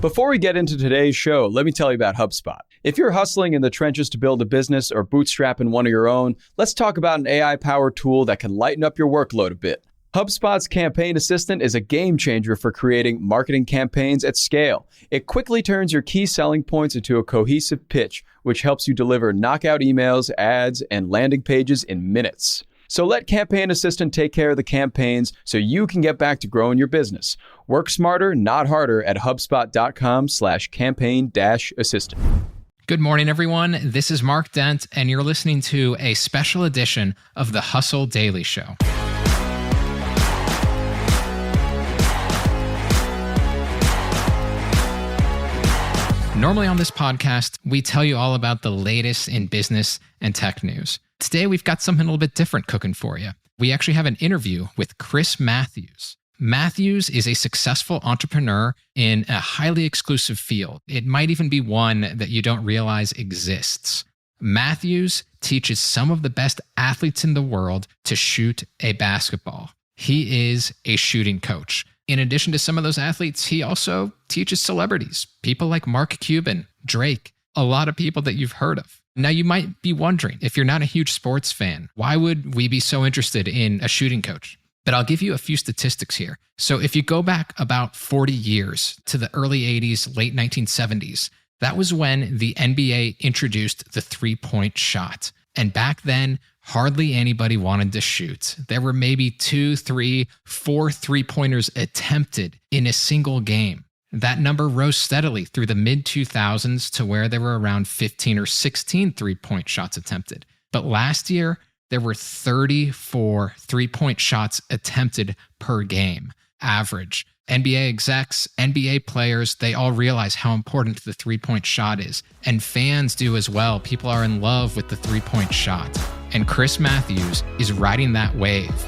Before we get into today's show, let me tell you about HubSpot. If you're hustling in the trenches to build a business or bootstrapping one of your own, let's talk about an AI-powered tool that can lighten up your workload a bit. HubSpot's Campaign Assistant is a game changer for creating marketing campaigns at scale. It quickly turns your key selling points into a cohesive pitch, which helps you deliver knockout emails, ads, and landing pages in minutes. So let Campaign Assistant take care of the campaigns so you can get back to growing your business. Work smarter, not harder at HubSpot.com/campaign-assistant. Good morning, everyone. This is Mark Dent, and you're listening to a special edition of the Hustle Daily Show. Normally on this podcast, we tell you all about the latest in business and tech news. Today, we've got something a little bit different cooking for you. We actually have an interview with Chris Matthews. Matthews is a successful entrepreneur in a highly exclusive field. It might even be one that you don't realize exists. Matthews teaches some of the best athletes in the world to shoot a basketball. He is a shooting coach. In addition to some of those athletes, he also teaches celebrities, people like Mark Cuban, Drake, a lot of people that you've heard of. Now, you might be wondering, if you're not a huge sports fan, why would we be so interested in a shooting coach? But I'll give you a few statistics here. So if you go back about 40 years to the early 80s, late 1970s, that was when the NBA introduced the three-point shot. And back then, hardly anybody wanted to shoot. There were maybe 2, 3, 4 three-pointers attempted in a single game. That number rose steadily through the mid-2000s to where there were around 15 or 16 three-point shots attempted. But last year, there were 34 three-point shots attempted per game, average. NBA execs, NBA players, they all realize how important the three-point shot is. And fans do as well. People are in love with the three-point shot. And Chris Matthews is riding that wave.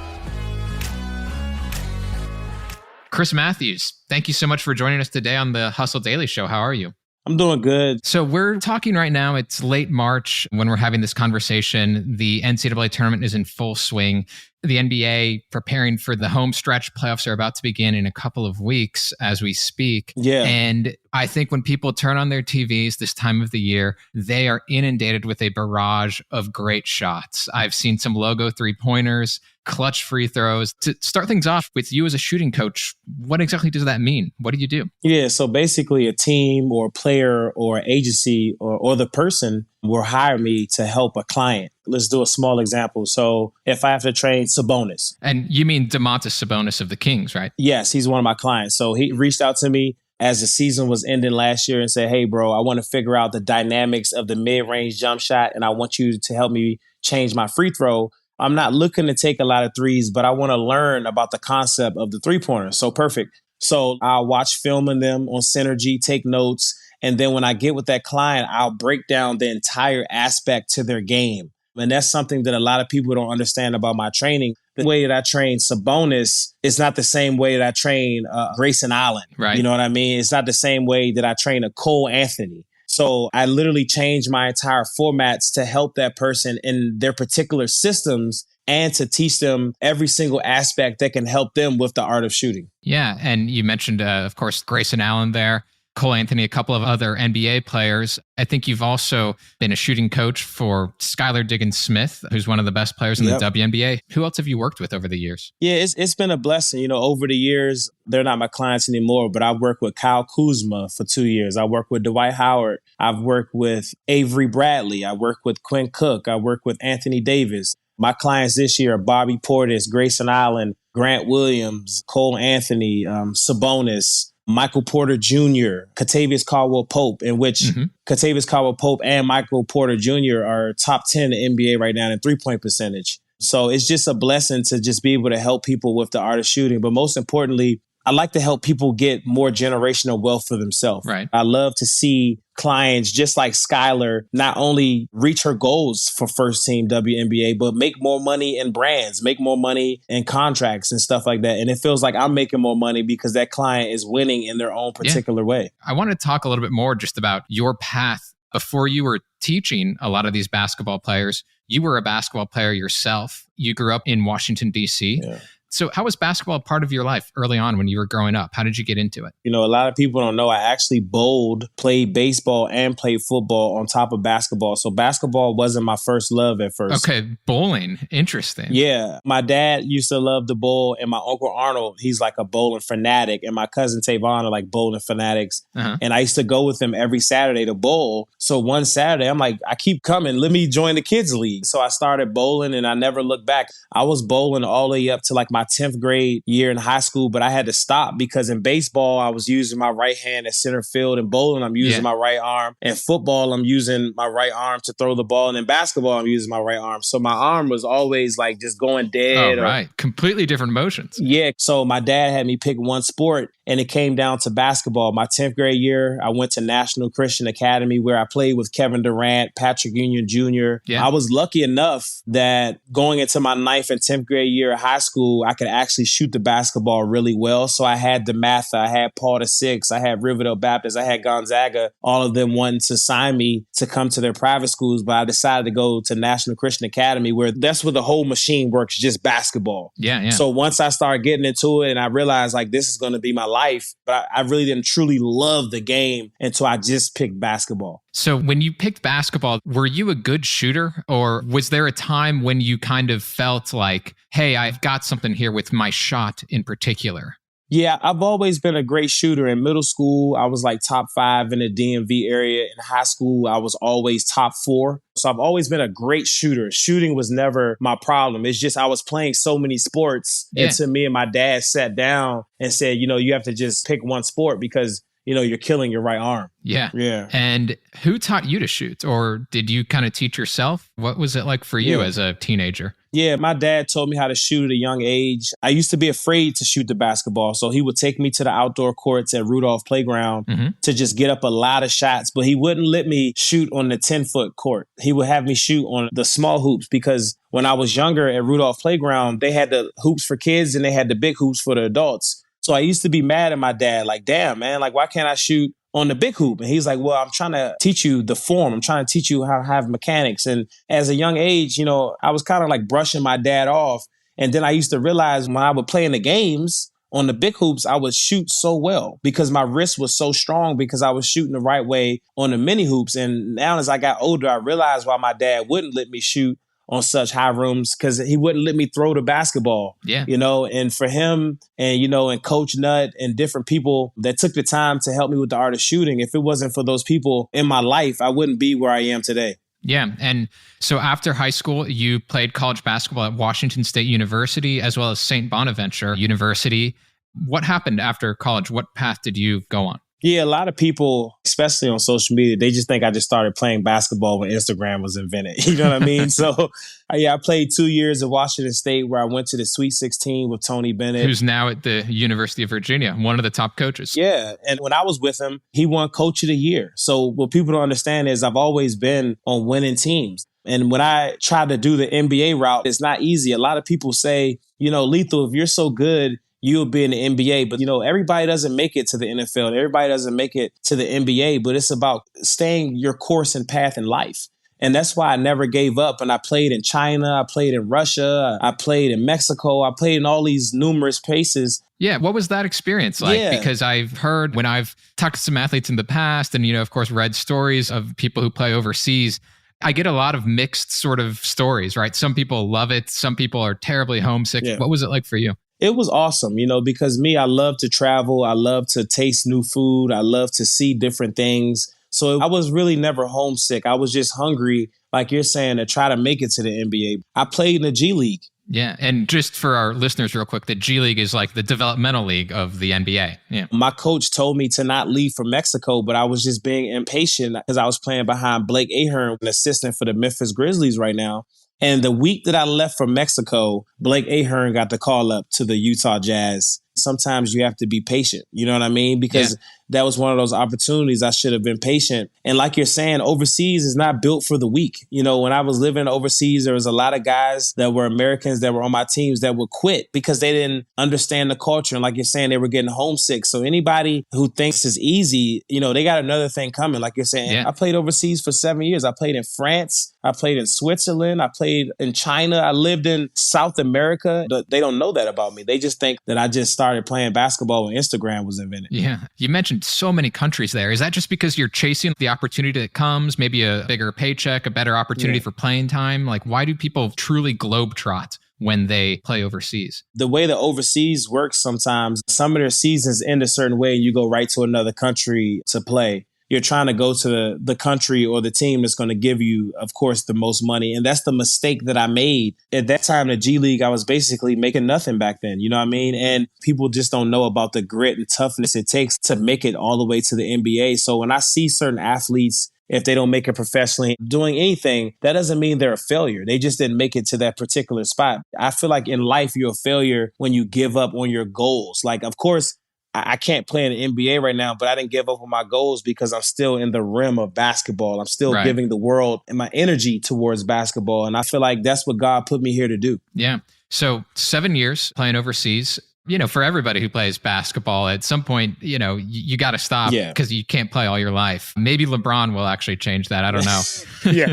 Chris Matthews, thank you so much for joining us today on the Hustle Daily Show. How are you? I'm doing good. So we're talking right now. It's late March when we're having this conversation. The NCAA tournament is in full swing. The NBA preparing for the home stretch. Playoffs are about to begin in a couple of weeks as we speak. Yeah. And I think when people turn on their TVs this time of the year, they are inundated with a barrage of great shots. I've seen some logo three-pointers, clutch free throws. To start things off with you as a shooting coach, what exactly does that mean? What do you do? Yeah, so basically a team or a player or agency or the person will hire me to help a client. Let's do a small example. So if I have to train Sabonis. And you mean Domantas Sabonis of the Kings, right? Yes, he's one of my clients. So he reached out to me as the season was ending last year and said, hey, bro, I want to figure out the dynamics of the mid-range jump shot, and I want you to help me change my free throw. I'm not looking to take a lot of threes, but I want to learn about the concept of the three-pointer. So perfect. So I'll watch film in them on Synergy, take notes. And then when I get with that client, I'll break down the entire aspect to their game. And that's something that a lot of people don't understand about my training. The way that I train Sabonis is not the same way that I train Grayson Allen. Right. You know what I mean? It's not the same way that I train a Cole Anthony. So I literally changed my entire formats to help that person in their particular systems and to teach them every single aspect that can help them with the art of shooting. Yeah. And you mentioned, of course, Grayson Allen there, Cole Anthony, a couple of other NBA players. I think you've also been a shooting coach for Skylar Diggins-Smith, who's one of the best players in the WNBA. Who else have you worked with over the years? Yeah, it's been a blessing. You know, over the years, they're not my clients anymore, but I've worked with Kyle Kuzma for 2 years. I worked with Dwight Howard. I've worked with Avery Bradley. I worked with Quinn Cook. I worked with Anthony Davis. My clients this year are Bobby Portis, Grayson Allen, Grant Williams, Cole Anthony, Sabonis, Michael Porter Jr., Kentavious Caldwell-Pope, in which Kentavious Caldwell-Pope and Michael Porter Jr. are top 10 in the NBA right now in three-point percentage. So it's just a blessing to just be able to help people with the art of shooting. But most importantly, I like to help people get more generational wealth for themselves. Right. I love to see clients just like Skylar not only reach her goals for first team WNBA, but make more money in brands, make more money in contracts and stuff like that. And it feels like I'm making more money because that client is winning in their own particular way. I want to talk a little bit more just about your path. Before you were teaching a lot of these basketball players, you were a basketball player yourself. You grew up in Washington, D.C. Yeah. So how was basketball part of your life early on when you were growing up? How did you get into it? You know, a lot of people don't know I actually bowled, played baseball, and played football on top of basketball. So basketball wasn't my first love at first. Okay, bowling. Interesting. Yeah. My dad used to love to bowl, and my Uncle Arnold, he's like a bowling fanatic, and my cousin Tavon are like bowling fanatics. And I used to go with them every Saturday to bowl. So one Saturday, I'm like, I keep coming. Let me join the kids league. So I started bowling, and I never looked back. I was bowling all the way up to like my 10th grade year in high school, but I had to stop because in baseball, I was using my right hand at center field. In bowling, I'm using my right arm. In football, I'm using my right arm to throw the ball. And in basketball, I'm using my right arm. So my arm was always like just going dead. Oh, right. Completely different motions. Yeah. So my dad had me pick one sport, and it came down to basketball. My 10th grade year, I went to National Christian Academy where I played with Kevin Durant, Patrick Union Jr. I was lucky enough that going into my 9th and 10th grade year of high school, I could actually shoot the basketball really well. So I had DeMatha, I had Paul VI, I had Riverdale Baptist, I had Gonzaga, all of them wanting to sign me to come to their private schools. But I decided to go to National Christian Academy where that's where the whole machine works, just basketball. So once I started getting into it and I realized like this is going to be my life, but I really didn't truly love the game until I just picked basketball. So when you picked basketball, were you a good shooter, or was there a time when you kind of felt like, hey, I've got something here with my shot in particular? Yeah, I've always been a great shooter. In middle school, I was like top 5 in the DMV area. In high school, I was always top 4. So I've always been a great shooter. Shooting was never my problem. It's just I was playing so many sports. And to me and my dad sat down and said, you know, you have to just pick one sport because, you know, you're killing your right arm. Yeah. And who taught you to shoot? Or did you kind of teach yourself? What was it like for you as a teenager? Yeah, my dad told me how to shoot at a young age. I used to be afraid to shoot the basketball. So he would take me to the outdoor courts at Rudolph Playground to just get up a lot of shots. But he wouldn't let me shoot on the 10-foot court. He would have me shoot on the small hoops because when I was younger at Rudolph Playground, they had the hoops for kids and they had the big hoops for the adults. So I used to be mad at my dad, like, damn, man, like, why can't I shoot on the big hoop? And he's like, well, I'm trying to teach you the form. I'm trying to teach you how to have mechanics. And as a young age, you know, I was kind of like brushing my dad off. And then I used to realize when I would play in the games on the big hoops, I would shoot so well because my wrist was so strong because I was shooting the right way on the mini hoops. And now as I got older, I realized why my dad wouldn't let me shoot on such high rooms because he wouldn't let me throw the basketball, you know, and for him and, you know, and Coach Nutt and different people that took the time to help me with the art of shooting. If it wasn't for those people in my life, I wouldn't be where I am today. Yeah. And so after high school, you played college basketball at Washington State University as well as St. Bonaventure University. What happened after college? What path did you go on? Yeah, a lot of people, especially on social media, they just think I just started playing basketball when Instagram was invented. You know what I mean? So, yeah, I played 2 years at Washington State where I went to the Sweet 16 with Tony Bennett. Who's now at the University of Virginia, one of the top coaches. Yeah, and when I was with him, he won Coach of the Year. So what people don't understand is I've always been on winning teams. And when I try to do the NBA route, it's not easy. A lot of people say, you know, Lethal, if you're so good, you'll be in the NBA. But, you know, everybody doesn't make it to the NFL. Everybody doesn't make it to the NBA. But it's about staying your course and path in life. And that's why I never gave up. And I played in China. I played in Russia. I played in Mexico. I played in all these numerous places. Yeah. What was that experience like? Because I've heard when I've talked to some athletes in the past and, you know, of course, read stories of people who play overseas, I get a lot of mixed sort of stories, right? Some people love it. Some people are terribly homesick. What was it like for you? It was awesome, you know, because me, I love to travel. I love to taste new food. I love to see different things. So I was really never homesick. I was just hungry, like you're saying, to try to make it to the NBA. I played in the G League. Yeah. And just for our listeners real quick, the G League is like the developmental league of the NBA. Yeah. My coach told me to not leave for Mexico, but I was just being impatient because I was playing behind Blake Ahern, an assistant for the Memphis Grizzlies right now. And the week that I left for Mexico, Blake Ahern got the call up to the Utah Jazz. Sometimes you have to be patient. You know what I mean? Because that was one of those opportunities. I should have been patient. And like you're saying, overseas is not built for the weak. You know, when I was living overseas, there was a lot of guys that were Americans that were on my teams that would quit because they didn't understand the culture. And like you're saying, they were getting homesick. So anybody who thinks it's easy, you know, they got another thing coming. Like you're saying, I played overseas for 7 years. I played in France. I played in Switzerland. I played in China. I lived in South America. They don't know that about me. They just think that I just started playing basketball when Instagram was invented. Yeah. You mentioned so many countries there. Is that just because you're chasing the opportunity that comes, maybe a bigger paycheck, a better opportunity for playing time? Like, why do people truly globetrot when they play overseas? The way the overseas works sometimes, some of their seasons end a certain way and you go right to another country to play. You're trying to go to the country or the team that's going to give you, of course, the most money. And that's the mistake that I made. At that time, the G League, I was basically making nothing back then. You know what I mean? And people just don't know about the grit and toughness it takes to make it all the way to the NBA. So when I see certain athletes, if they don't make it professionally doing anything, that doesn't mean they're a failure. They just didn't make it to that particular spot. I feel like in life, you're a failure when you give up on your goals. Like, of course, I can't play in the NBA right now, but I didn't give up on my goals because I'm still in the rim of basketball. I'm still giving the world and my energy towards basketball. And I feel like that's what God put me here to do. Yeah. So 7 years playing overseas. You know, for everybody who plays basketball, at some point, you know, you got to stop because you can't play all your life. Maybe LeBron will actually change that. I don't know.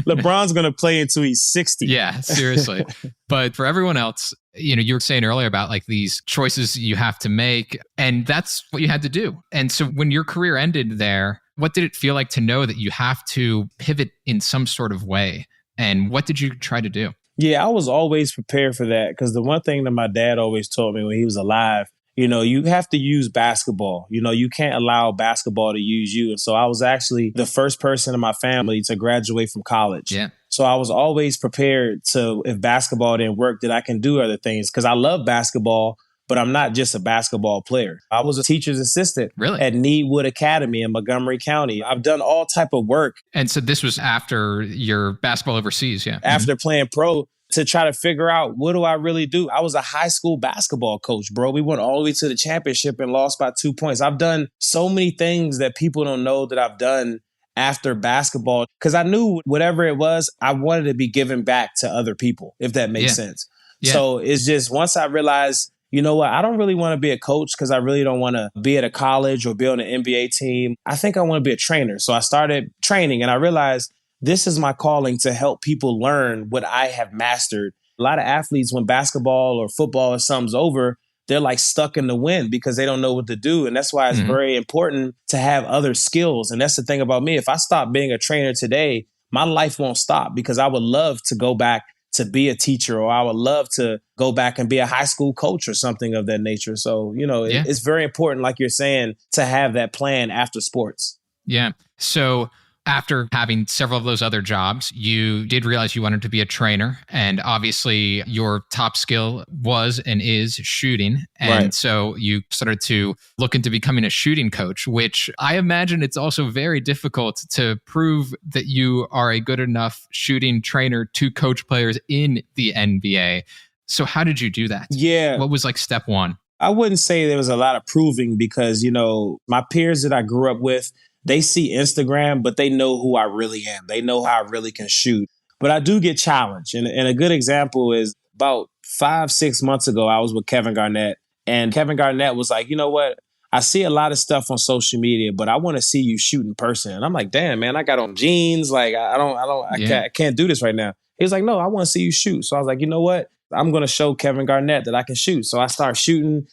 LeBron's going to play until he's 60. Yeah, seriously. But for everyone else, you know, you were saying earlier about like these choices you have to make, and that's what you had to do. And so when your career ended there, what did it feel like to know that you have to pivot in some sort of way? And what did you try to do? Yeah, I was always prepared for that because the one thing that my dad always told me when he was alive, you know, you have to use basketball. You know, you can't allow basketball to use you. And so I was actually the first person in my family to graduate from college. Yeah. So I was always prepared to, if basketball didn't work, that I can do other things because I love basketball, but I'm not just a basketball player. I was a teacher's assistant at Needwood Academy in Montgomery County. I've done all type of work. And so this was after your basketball overseas, After playing pro, to try to figure out, what do I really do? I was a high school basketball coach, bro. We went all the way to the championship and lost by 2 points. I've done so many things that people don't know that I've done after basketball because I knew whatever it was, I wanted to be given back to other people, if that makes sense. Yeah. So it's just once I realized, you know what, I don't really want to be a coach because I really don't want to be at a college or be on an NBA team. I think I want to be a trainer. So I started training and I realized this is my calling to help people learn what I have mastered. A lot of athletes, when basketball or football or something's over, they're like stuck in the wind because they don't know what to do. And that's why it's very important to have other skills. And that's the thing about me. If I stop being a trainer today, my life won't stop because I would love to go back to be a teacher, or I would love to go back and be a high school coach or something of that nature. So, you know, it's very important, like you're saying, to have that plan after sports. Yeah. So after having several of those other jobs, you did realize you wanted to be a trainer. And obviously your top skill was and is shooting. And so you started to look into becoming a shooting coach, which I imagine it's also very difficult to prove that you are a good enough shooting trainer to coach players in the NBA. So how did you do that? Yeah. What was like step one? I wouldn't say there was a lot of proving because, you know, my peers that I grew up with, they see Instagram, but they know who I really am. They know how I really can shoot. But I do get challenged. And a good example is about 5-6 months ago, I was with Kevin Garnett. And Kevin Garnett was like, you know what? I see a lot of stuff on social media, but I want to see you shoot in person. And I'm like, damn, man, I got on jeans. Like, I can't do this right now. He was like, no, I want to see you shoot. So I was like, you know what? I'm going to show Kevin Garnett that I can shoot. So I started shooting.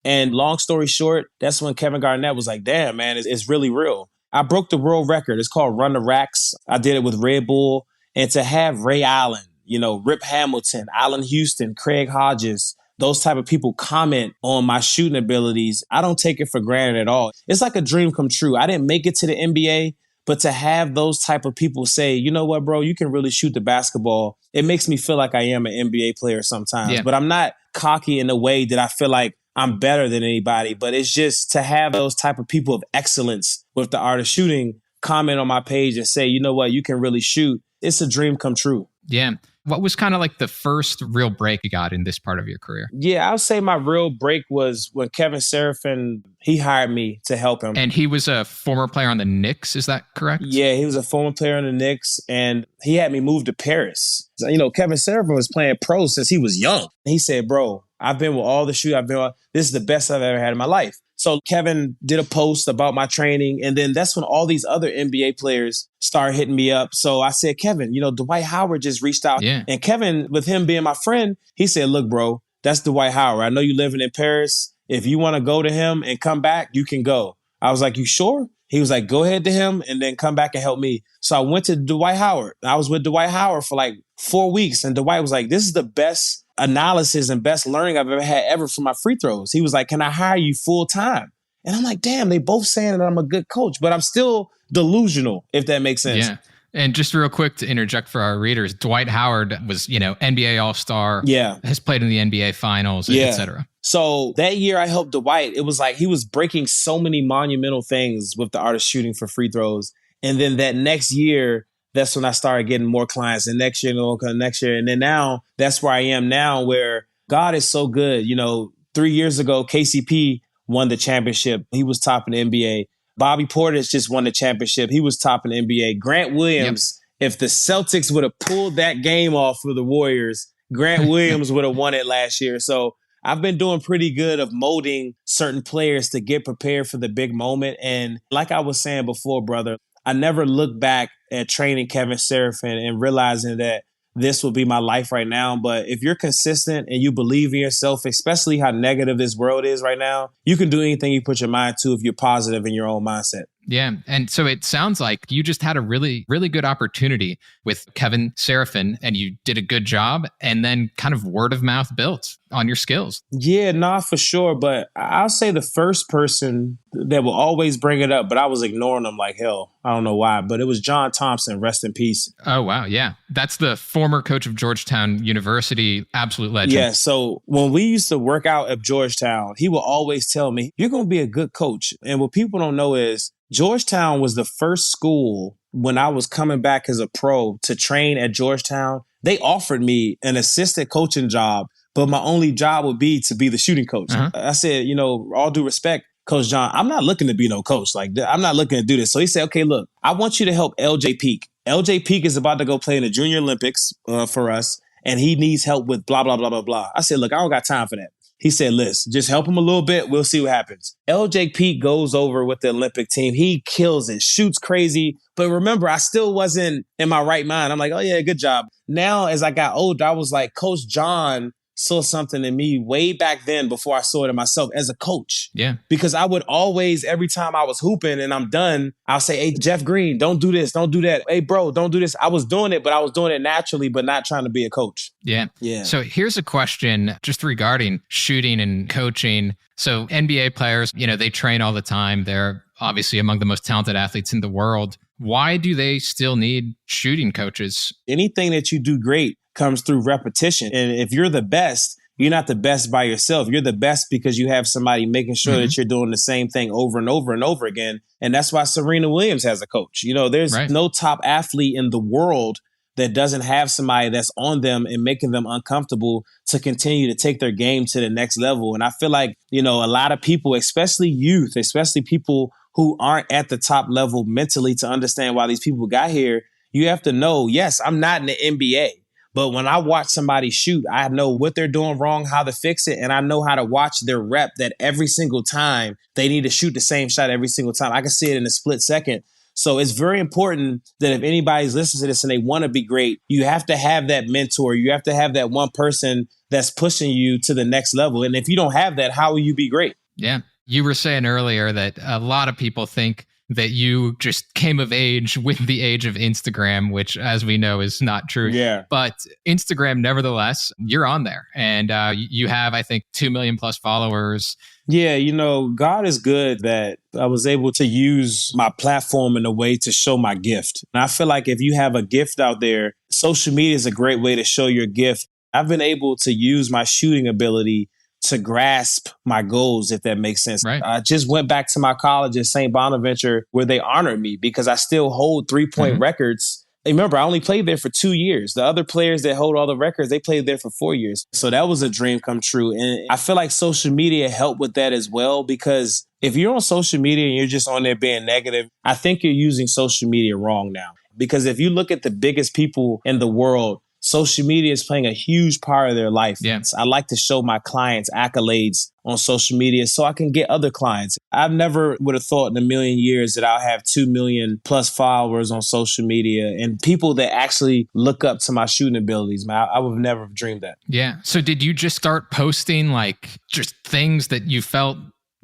And long story short, that's when Kevin Garnett was like, damn, man, it's really real. I broke the world record. It's called Run the Racks. I did it with Red Bull. And to have Ray Allen, you know, Rip Hamilton, Allen Houston, Craig Hodges, those type of people comment on my shooting abilities, I don't take it for granted at all. It's like a dream come true. I didn't make it to the NBA, but to have those type of people say, you know what, bro, you can really shoot the basketball. It makes me feel like I am an NBA player sometimes, but I'm not cocky in a way that I feel like I'm better than anybody. But it's just to have those type of people of excellence with the art of shooting comment on my page and say, you know what, you can really shoot. It's a dream come true. Yeah. What was kind of like the first real break you got in this part of your career? Yeah, I would say my real break was when Kevin Seraphin, he hired me to help him. And he was a former player on the Knicks, is that correct? Yeah, he was a former player on the Knicks, and he had me move to Paris. You know, Kevin Seraphin was playing pro since he was young. He said, bro, I've been with all the shooters. This is the best I've ever had in my life. So Kevin did a post about my training, and then that's when all these other NBA players started hitting me up. So I said, Kevin, you know, Dwight Howard just reached out. Yeah. And Kevin, with him being my friend, he said, look, bro, that's Dwight Howard. I know you living in Paris. If you want to go to him and come back, you can go. I was like, you sure? He was like, go ahead to him and then come back and help me. So I went to Dwight Howard. I was with Dwight Howard for like 4 weeks. And Dwight was like, this is the best analysis and best learning I've ever for my free throws. He was like, can I hire you full time? And I'm like, damn, they both saying that I'm a good coach, but I'm still delusional, if that makes sense. Yeah. And just real quick to interject for our readers, Dwight Howard was, you know, NBA All-Star. Yeah. Has played in the NBA Finals, et cetera. So that year I helped Dwight. It was like he was breaking so many monumental things with the art of shooting for free throws. And then that next year, that's when I started getting more clients. And next year, And then now, that's where I am now, where God is so good. You know, 3 years ago, KCP won the championship. He was top in the NBA. Bobby Portis just won the championship. He was top in the NBA. Grant Williams, if the Celtics would have pulled that game off for the Warriors, Grant Williams would have won it last year. So I've been doing pretty good of molding certain players to get prepared for the big moment. And like I was saying before, brother, I never look back at training Kevin Seraphin and realizing that this will be my life right now. But if you're consistent and you believe in yourself, especially how negative this world is right now, you can do anything you put your mind to if you're positive in your own mindset. Yeah. And so it sounds like you just had a really, really good opportunity with Kevin Seraphin and you did a good job and then kind of word of mouth built on your skills. Yeah, nah, for sure. But I'll say the first person that will always bring it up, but I was ignoring them like hell. I don't know why, but it was John Thompson. Rest in peace. Oh, wow. Yeah. That's the former coach of Georgetown University, absolute legend. Yeah. So when we used to work out at Georgetown, he would always tell me, you're going to be a good coach. And what people don't know is Georgetown was the first school when I was coming back as a pro to train at Georgetown. They offered me an assistant coaching job, but my only job would be to be the shooting coach. I said, you know, all due respect, Coach John, I'm not looking to be no coach. Like, I'm not looking to do this. So he said, okay, look, I want you to help LJ Peak. LJ Peak is about to go play in the Junior Olympics for us, and he needs help with blah, blah, blah, blah, blah. I said, look, I don't got time for that. He said, listen, just help him a little bit. We'll see what happens. LJ Peak goes over with the Olympic team. He kills it, shoots crazy. But remember, I still wasn't in my right mind. I'm like, oh, yeah, good job. Now, as I got older, I was like, Coach John saw something in me way back then before I saw it in myself as a coach. Yeah. Because I would always, every time I was hooping and I'm done, I'll say, hey, Jeff Green, don't do this, don't do that. Hey, bro, don't do this. I was doing it, but I was doing it naturally, but not trying to be a coach. Yeah. Yeah. So here's a question just regarding shooting and coaching. So NBA players, you know, they train all the time. They're obviously among the most talented athletes in the world. Why do they still need shooting coaches? Anything that you do great comes through repetition. And if you're the best, you're not the best by yourself. You're the best because you have somebody making sure that you're doing the same thing over and over and over again. And that's why Serena Williams has a coach. You know, there's no top athlete in the world that doesn't have somebody that's on them and making them uncomfortable to continue to take their game to the next level. And I feel like, you know, a lot of people, especially youth, especially people who aren't at the top level mentally to understand why these people got here, you have to know, yes, I'm not in the NBA. But when I watch somebody shoot, I know what they're doing wrong, how to fix it, and I know how to watch their rep that every single time they need to shoot the same shot every single time. I can see it in a split second. So it's very important that if anybody's listening to this and they want to be great, you have to have that mentor. You have to have that one person that's pushing you to the next level. And if you don't have that, how will you be great? Yeah. You were saying earlier that a lot of people think that you just came of age with the age of Instagram, which, as we know, is not true. Yeah. But Instagram, nevertheless, you're on there. And you have, I think, 2 million plus followers. Yeah, you know, God is good that I was able to use my platform in a way to show my gift. And I feel like if you have a gift out there, social media is a great way to show your gift. I've been able to use my shooting ability to grasp my goals, if that makes sense. Right. I just went back to my college at St. Bonaventure where they honored me because I still hold 3-point records Remember, I only played there for 2 years. The other players that hold all the records, they played there for 4 years. So that was a dream come true. And I feel like social media helped with that as well, because if you're on social media and you're just on there being negative, I think you're using social media wrong now. Because if you look at the biggest people in the world, social media is playing a huge part of their life. Yeah. I like to show my clients accolades on social media so I can get other clients. I never would have thought in a million years that I'll have 2 million plus followers on social media and people that actually look up to my shooting abilities. Man, I would have never dreamed that. Yeah. So did you just start posting like just things that you felt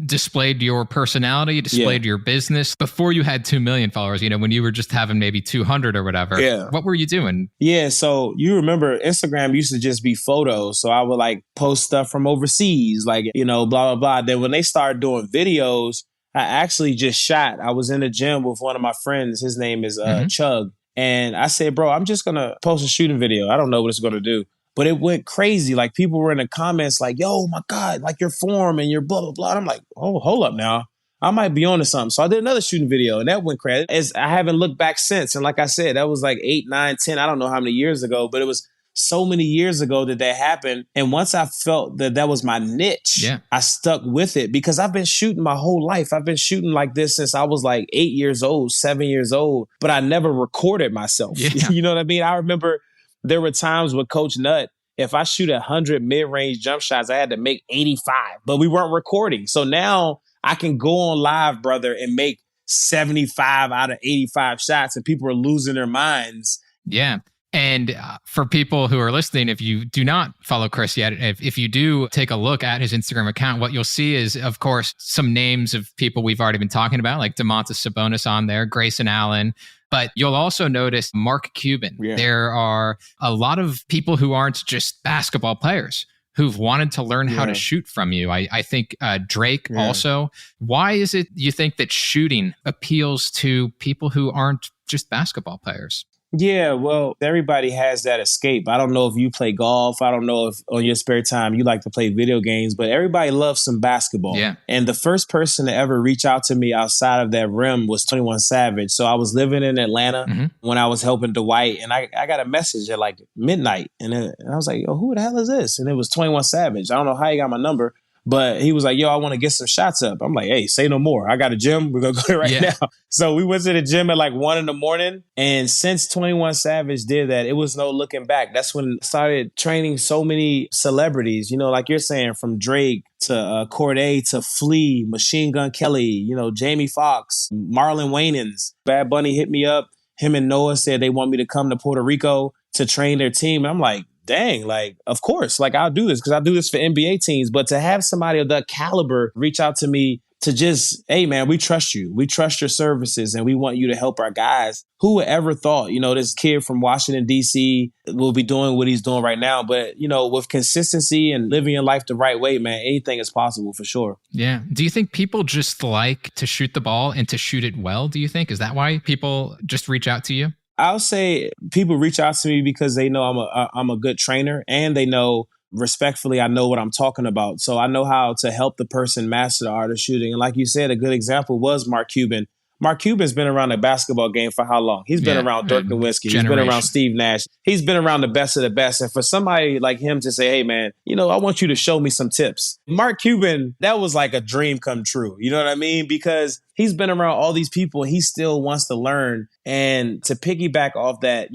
displayed your personality, displayed your business before you had 2 million followers, when you were just having maybe 200 or whatever? Yeah. What were you doing? Yeah. So you remember Instagram used to just be photos. So I would like post stuff from overseas, like, blah, blah, blah. Then when they started doing videos, I actually just shot. I was in the gym with one of my friends. His name is Chug. And I said, bro, I'm just going to post a shooting video. I don't know what it's going to do. But it went crazy. Like people were in the comments like, yo, my God, like your form and your blah, blah, blah. And I'm like, oh, hold up now. I might be on to something. So I did another shooting video and that went crazy. I haven't looked back since. And like I said, that was like 8, 9, 10. I don't know how many years ago, but it was so many years ago that happened. And once I felt that was my niche, I stuck with it because I've been shooting my whole life. I've been shooting like this since I was like 8 years old, 7 years old, but I never recorded myself. Yeah. You know what I mean? I remember there were times with Coach Nutt, if I shoot 100 mid-range jump shots, I had to make 85, but we weren't recording. So now I can go on live, brother, and make 75 out of 85 shots and people are losing their minds. Yeah. And for people who are listening, if you do not follow Chris yet, if you do take a look at his Instagram account, what you'll see is, of course, some names of people we've already been talking about, like Domantas Sabonis on there, Grayson Allen. But you'll also notice Mark Cuban. Yeah. There are a lot of people who aren't just basketball players who've wanted to learn how to shoot from you. I think Drake also. Why is it you think that shooting appeals to people who aren't just basketball players? Yeah, well, everybody has that escape. I don't know if you play golf. I don't know if on your spare time you like to play video games, but everybody loves some basketball. Yeah. And the first person to ever reach out to me outside of that rim was 21 Savage. So I was living in Atlanta when I was helping Dwight, and I got a message at like midnight. And I was like, yo, who the hell is this? And it was 21 Savage. I don't know how he got my number. But he was like, yo, I want to get some shots up. I'm like, hey, say no more. I got a gym. We're going to go there now. So we went to the gym at like 1 a.m. And since 21 Savage did that, it was no looking back. That's when I started training so many celebrities, like you're saying, from Drake to Corday to Flea, Machine Gun Kelly, Jamie Foxx, Marlon Wayans. Bad Bunny hit me up. Him and Noah said they want me to come to Puerto Rico to train their team. And I'm like, dang, like, of course, like I'll do this because I do this for NBA teams. But to have somebody of that caliber reach out to me to just, hey, man, we trust you. We trust your services and we want you to help our guys. Who would ever thought, this kid from Washington, D.C. will be doing what he's doing right now. But, with consistency and living your life the right way, man, anything is possible for sure. Yeah. Do you think people just like to shoot the ball and to shoot it well? Do you think? Is that why people just reach out to you? I'll say people reach out to me because they know I'm a good trainer and they know respectfully I know what I'm talking about. So I know how to help the person master the art of shooting. And like you said, a good example was Mark Cuban. Mark Cuban's been around the basketball game for how long? He's been around Dirk Nowitzki. He's been around Steve Nash. He's been around the best of the best. And for somebody like him to say, hey, man, I want you to show me some tips. Mark Cuban, that was like a dream come true. You know what I mean? Because he's been around all these people. He still wants to learn. And to piggyback off that,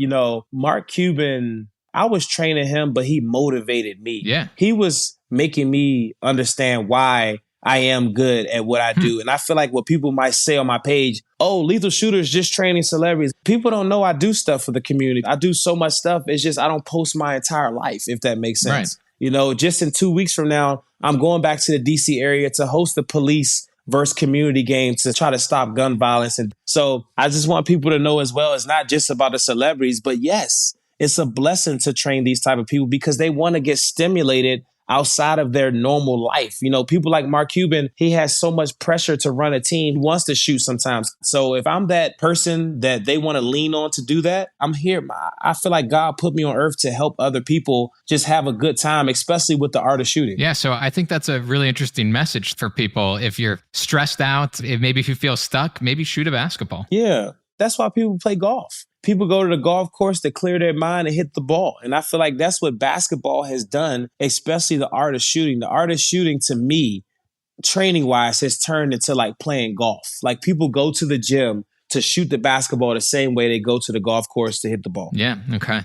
Mark Cuban, I was training him, but he motivated me. Yeah. He was making me understand why I am good at what I do. And I feel like what people might say on my page, oh, Lethal Shooter's just training celebrities. People don't know I do stuff for the community. I do so much stuff. It's just I don't post my entire life, if that makes sense. Right. Just in 2 weeks from now, I'm going back to the DC area to host the police versus community game to try to stop gun violence. And so I just want people to know as well, it's not just about the celebrities, but yes, it's a blessing to train these type of people because they want to get stimulated outside of their normal life. People like Mark Cuban, he has so much pressure to run a team. He wants to shoot sometimes. So if I'm that person that they want to lean on to do that, I'm here. I feel like God put me on earth to help other people just have a good time, especially with the art of shooting. Yeah. So I think that's a really interesting message for people. If you're stressed out, maybe if you feel stuck, maybe shoot a basketball. Yeah. That's why people play golf. People go to the golf course to clear their mind and hit the ball. And I feel like that's what basketball has done, especially the art of shooting. The art of shooting, to me, training wise, has turned into like playing golf. Like people go to the gym to shoot the basketball the same way they go to the golf course to hit the ball. Yeah. Okay.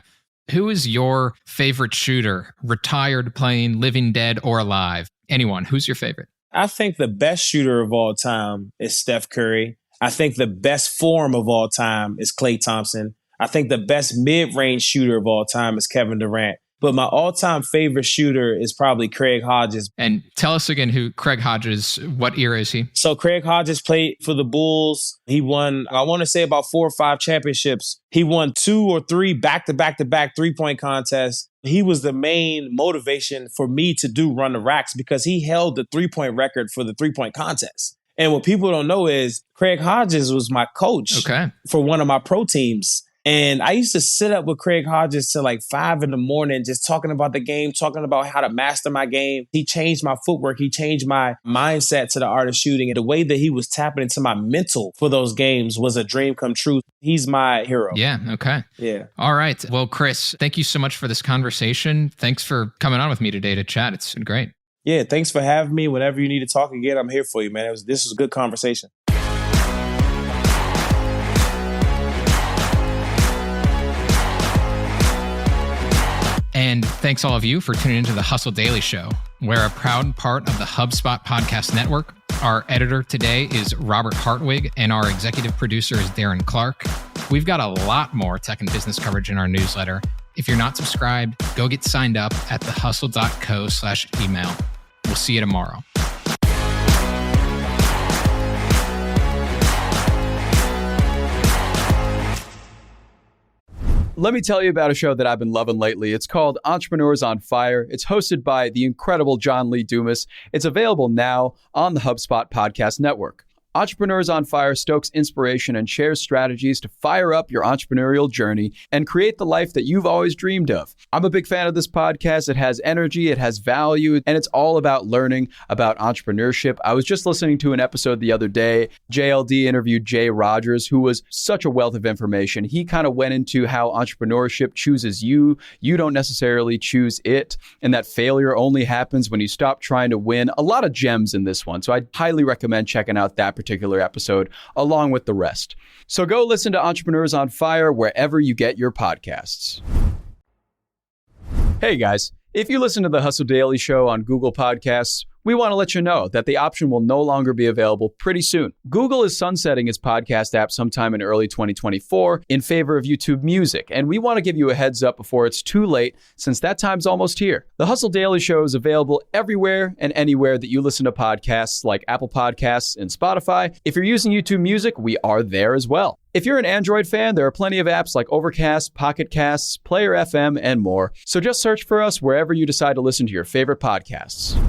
Who is your favorite shooter? Retired, playing, living, dead, or alive? Anyone. Who's your favorite? I think the best shooter of all time is Steph Curry. I think the best form of all time is Klay Thompson. I think the best mid-range shooter of all time is Kevin Durant. But my all-time favorite shooter is probably Craig Hodges. And tell us again who Craig Hodges, what era is he? So Craig Hodges played for the Bulls. He won, I want to say, about 4 or 5 championships. He won 2 or 3 back-to-back-to-back three-point contests. He was the main motivation for me to do Run the Racks because he held the three-point record for the three-point contest. And what people don't know is Craig Hodges was my coach for one of my pro teams. And I used to sit up with Craig Hodges till like 5 a.m, just talking about the game, talking about how to master my game. He changed my footwork. He changed my mindset to the art of shooting. And the way that he was tapping into my mental for those games was a dream come true. He's my hero. Yeah. Okay. Yeah. All right. Well, Chris, thank you so much for this conversation. Thanks for coming on with me today to chat. It's been great. Yeah. Thanks for having me. Whenever you need to talk again, I'm here for you, man. This was a good conversation. And thanks all of you for tuning into the Hustle Daily Show. We're a proud part of the HubSpot podcast network. Our editor today is Robert Hartwig, and our executive producer is Darren Clarke. We've got a lot more tech and business coverage in our newsletter. If you're not subscribed, go get signed up at thehustle.co/email. We'll see you tomorrow. Let me tell you about a show that I've been loving lately. It's called Entrepreneurs on Fire. It's hosted by the incredible John Lee Dumas. It's available now on the HubSpot podcast network. Entrepreneurs on Fire stokes inspiration and shares strategies to fire up your entrepreneurial journey and create the life that you've always dreamed of. I'm a big fan of this podcast. It has energy, it has value, and it's all about learning about entrepreneurship. I was just listening to an episode the other day. JLD interviewed Jay Rogers, who was such a wealth of information. He kind of went into how entrepreneurship chooses you. You don't necessarily choose it, and that failure only happens when you stop trying to win. A lot of gems in this one. So I highly recommend checking out that particular episode along with the rest. So go listen to Entrepreneurs on Fire wherever you get your podcasts. Hey guys, if you listen to the Hustle Daily Show on Google Podcasts, we want to let you know that the option will no longer be available pretty soon. Google is sunsetting its podcast app sometime in early 2024 in favor of YouTube Music, and we want to give you a heads up before it's too late, since that time's almost here. The Hustle Daily Show is available everywhere and anywhere that you listen to podcasts, like Apple Podcasts and Spotify. If you're using YouTube Music, we are there as well. If you're an Android fan, there are plenty of apps like Overcast, Pocket Casts, Player FM, and more. So just search for us wherever you decide to listen to your favorite podcasts.